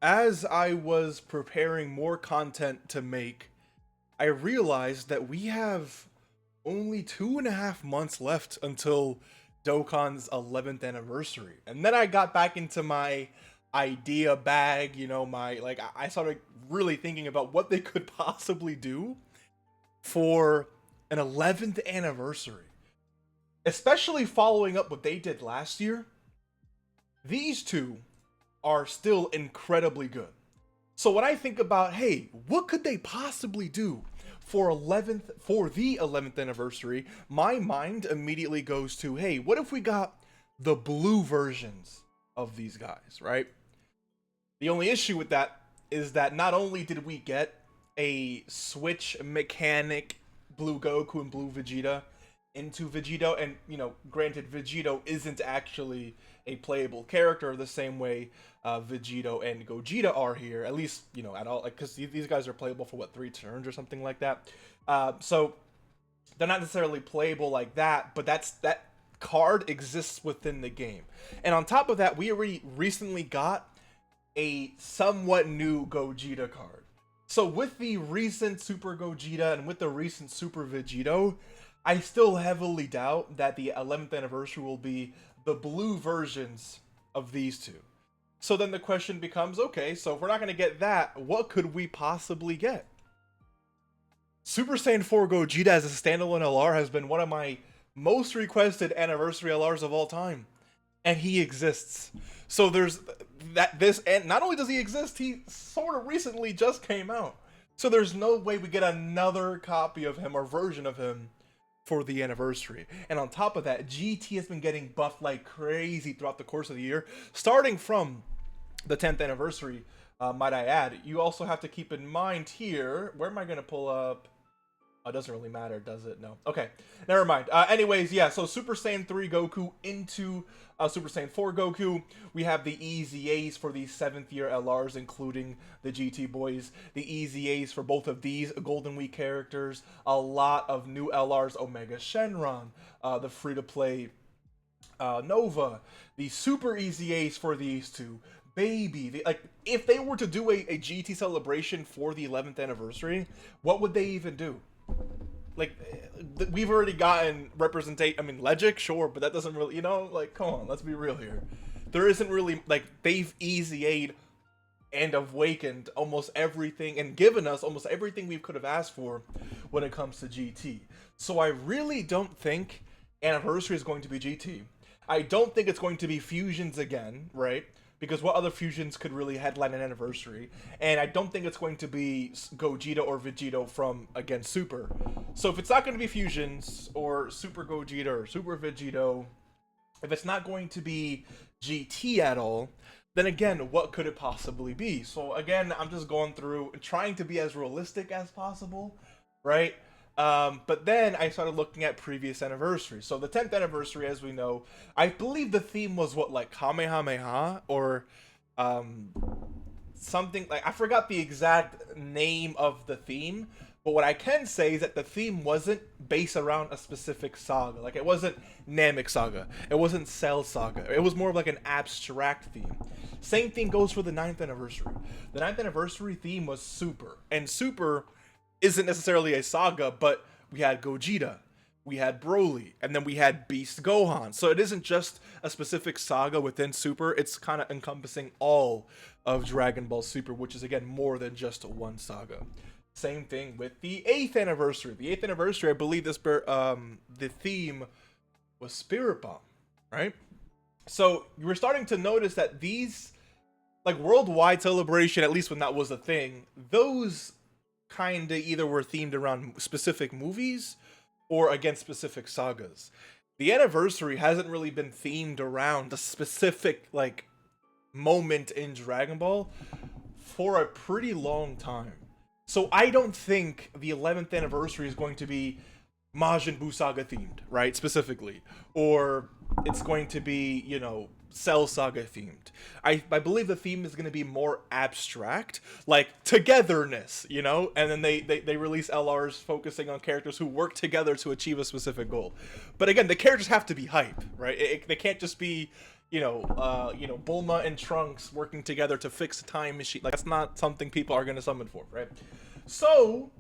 as I was preparing more content to make, I realized that we have only 2.5 months left until Dokkan's 11th anniversary. And then I got back into my idea bag, I started really thinking about what they could possibly do for an 11th anniversary. Especially following up what they did last year, these two are still incredibly good. So when I think about, hey, what could they possibly do for the 11th anniversary, my mind immediately goes to, hey, what if we got the blue versions of these guys, right? The only issue with that is that not only did we get a switch mechanic blue Goku and blue Vegeta into Vegito, and granted, Vegito isn't actually a playable character the same way Vegito and Gogeta are here, at least at all, because these guys are playable for what, 3 turns or something like that. So they're not necessarily playable like that, but that card exists within the game. And on top of that, we already recently got a somewhat new Gogeta card. So with the recent Super Gogeta and with the recent Super Vegito, I still heavily doubt that the 11th anniversary will be the blue versions of these two. So then the question becomes, okay, so if we're not going to get that, what could we possibly get? Super Saiyan 4 Gogeta as a standalone LR has been one of my most requested anniversary LRs of all time. And he exists. So there's and not only does he exist, he sort of recently just came out. So there's no way we get another copy of him or version of him for the anniversary. And on top of that, GT has been getting buffed like crazy throughout the course of the year, starting from the 10th anniversary, might I add. You also have to keep in mind here, where am I going to pull up? Oh, it doesn't really matter, does it? No. Okay, never mind. Anyways, yeah, so Super Saiyan 3 Goku into Super Saiyan 4 Goku. We have the EZAs for the 7th year LRs, including the GT boys. The EZAs for both of these Golden Week characters. A lot of new LRs, Omega Shenron, the free-to-play Nova. The Super EZAs for these two. Baby, if they were to do a GT celebration for the 11th anniversary, what would they even do? Like, we've already gotten Legic, sure, but that doesn't really, come on, let's be real here. There isn't really, they've EZA'd and awakened almost everything and given us almost everything we could have asked for when it comes to GT. So I really don't think Anniversary is going to be GT. I don't think it's going to be Fusions again, right? Because what other fusions could really headline an anniversary? And I don't think it's going to be Gogeta or Vegito from, again, Super. So if it's not going to be Fusions, or Super Gogeta, or Super Vegito, if it's not going to be GT at all, then again, what could it possibly be? So again, I'm just going through, trying to be as realistic as possible, right? But then I started looking at previous anniversaries. So the 10th anniversary, as we know, I believe the theme was what, like Kamehameha or something like, I forgot the exact name of the theme. But what I can say is that the theme wasn't based around a specific saga. Like, it wasn't Namek Saga. It wasn't Cell Saga. It was more of like an abstract theme. Same thing goes for the 9th anniversary. The 9th anniversary theme was Super. And Super isn't necessarily a saga, but we had Gogeta, we had Broly, and then we had Beast Gohan. So it isn't just a specific saga within Super, it's kind of encompassing all of Dragon Ball Super, which is again more than just one saga. Same thing with the 8th anniversary. The 8th anniversary, I believe the theme was Spirit Bomb, right? So you were starting to notice that these, like, worldwide celebration, at least when that was a thing, those kind of either were themed around specific movies or against specific sagas. The anniversary hasn't really been themed around a specific, like, moment in Dragon Ball for a pretty long time. So I don't think the 11th anniversary is going to be Majin Buu Saga themed, right? Specifically. Or it's going to be, Cell Saga themed. I believe the theme is going to be more abstract, like togetherness, and then they release LRs focusing on characters who work together to achieve a specific goal. But again, the characters have to be hype, right? They can't just be, Bulma and Trunks working together to fix a time machine. Like, that's not something people are gonna summon for, right? So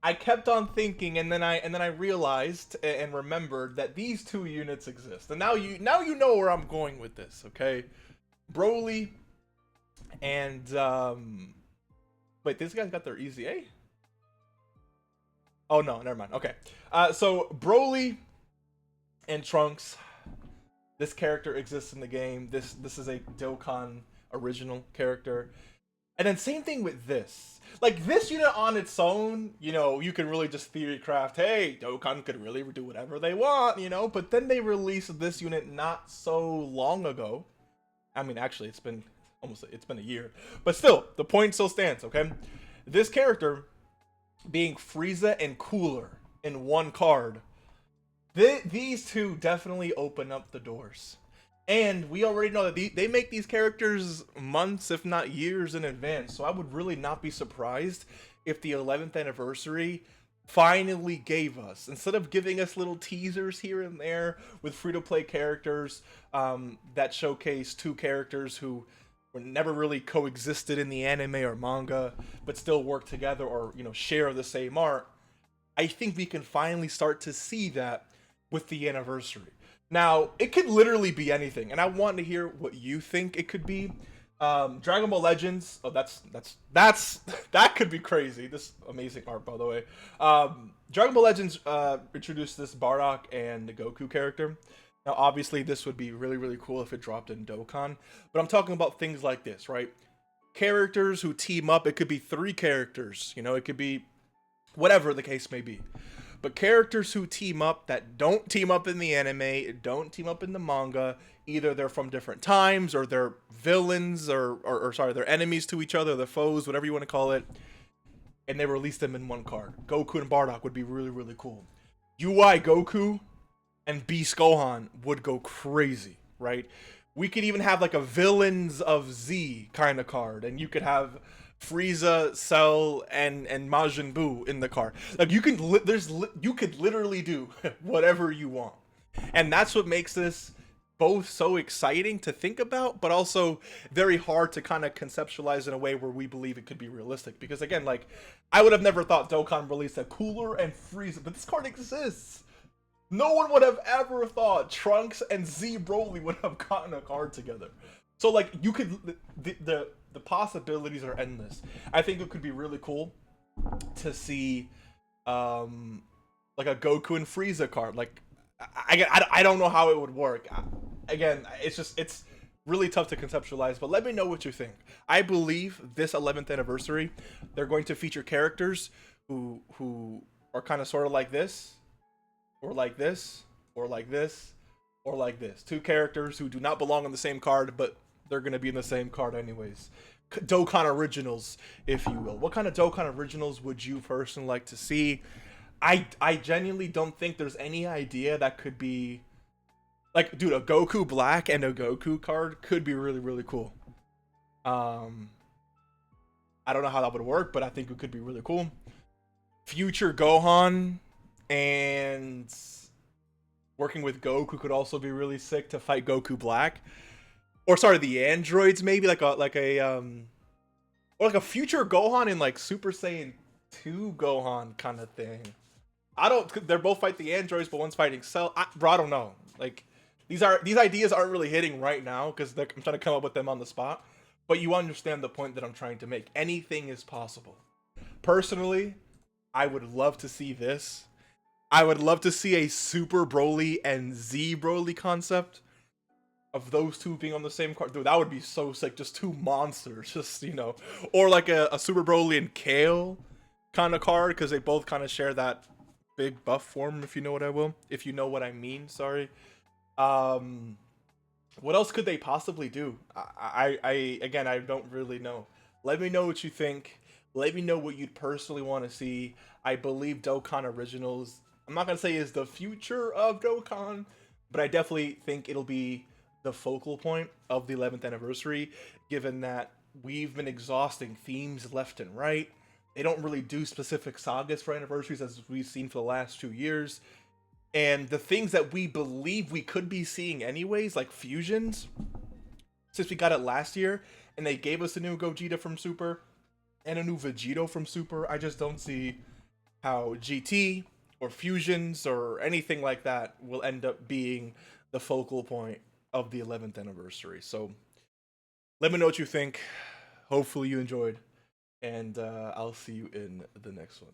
I kept on thinking, and then I realized and remembered that these two units exist, and now you know where I'm going with this, okay? Broly and wait, these guys got their easy A? Oh no, never mind. Okay, so Broly and Trunks. This character exists in the game. This is a Dokkan original character. And then same thing with this. Like, this unit on its own, you can really just theory craft, hey, Dokkan could really do whatever they want, but then they released this unit not so long ago. I mean, actually, it's been a year. But still, the point still stands, okay? This character being Frieza and Cooler in one card, these two definitely open up the doors. And we already know that they make these characters months, if not years in advance. So I would really not be surprised if the 11th anniversary finally gave us, instead of giving us little teasers here and there with free-to-play characters that showcase two characters who were never really coexisted in the anime or manga, but still work together or, share the same art. I think we can finally start to see that with the anniversary. Now, it could literally be anything, and I want to hear what you think it could be. Dragon Ball Legends. Oh, that could be crazy. This amazing art, by the way. Dragon Ball Legends introduced this Bardock and the Goku character. Now, obviously, this would be really, really cool if it dropped in Dokkan. But I'm talking about things like this, right? Characters who team up. It could be 3 characters. It could be whatever the case may be. But characters who team up that don't team up in the anime, don't team up in the manga, either they're from different times or they're villains or sorry, they're enemies to each other, they're foes, whatever you want to call it, and they release them in one card. Goku and Bardock would be really, really cool. UI Goku and Beast Gohan would go crazy, right? We could even have like a Villains of Z kind of card, and you could have Frieza, Cell, and Majin Buu in the card. Like, you could literally do whatever you want, and that's what makes this both so exciting to think about, but also very hard to kind of conceptualize in a way where we believe it could be realistic. Because again, like, I would have never thought Dokkan released a Cooler and Frieza, but this card exists. No one would have ever thought Trunks and Z Broly would have gotten a card together. So like, you could the possibilities are endless. I think it could be really cool to see like a Goku and Frieza card. Like, I don't know how it would work. Again, it's really tough to conceptualize, but let me know what you think. I believe this 11th anniversary, they're going to feature characters who are kind of sort of like this, or like this, or like this, or like this. 2 characters who do not belong on the same card, but they're going to be in the same card anyways. Dokkan originals, if you will. What kind of Dokkan originals would you personally like to see? I genuinely don't think there's any idea that could be... Like, dude, a Goku Black and a Goku card could be really, really cool. I don't know how that would work, but I think it could be really cool. Future Gohan and working with Goku could also be really sick to fight Goku Black. Or sorry, the androids maybe, or like a future Gohan in like Super Saiyan 2 Gohan kind of thing. They're both fight the androids, but one's fighting Cell. Bro, I don't know. Like, these ideas aren't really hitting right now because I'm trying to come up with them on the spot. But you understand the point that I'm trying to make. Anything is possible. Personally, I would love to see this. I would love to see a Super Broly and Z Broly concept of those two being on the same card. Dude, that would be so sick. Just 2 monsters, just, or like a Super Broly and Kale kind of card, because they both kind of share that big buff form, if you know what I mean, sorry. What else could they possibly do? Again, I don't really know. Let me know what you think. Let me know what you'd personally want to see. I believe Dokkan Originals, I'm not going to say is the future of Dokkan, but I definitely think it'll be the focal point of the 11th anniversary, given that we've been exhausting themes left and right. They don't really do specific sagas for anniversaries as we've seen for the last 2 years. And the things that we believe we could be seeing anyways, like fusions, since we got it last year, and they gave us a new Gogeta from Super and a new Vegito from Super, I just don't see how GT or fusions or anything like that will end up being the focal point of the 11th anniversary. So let me know what you think. Hopefully you enjoyed, and I'll see you in the next one.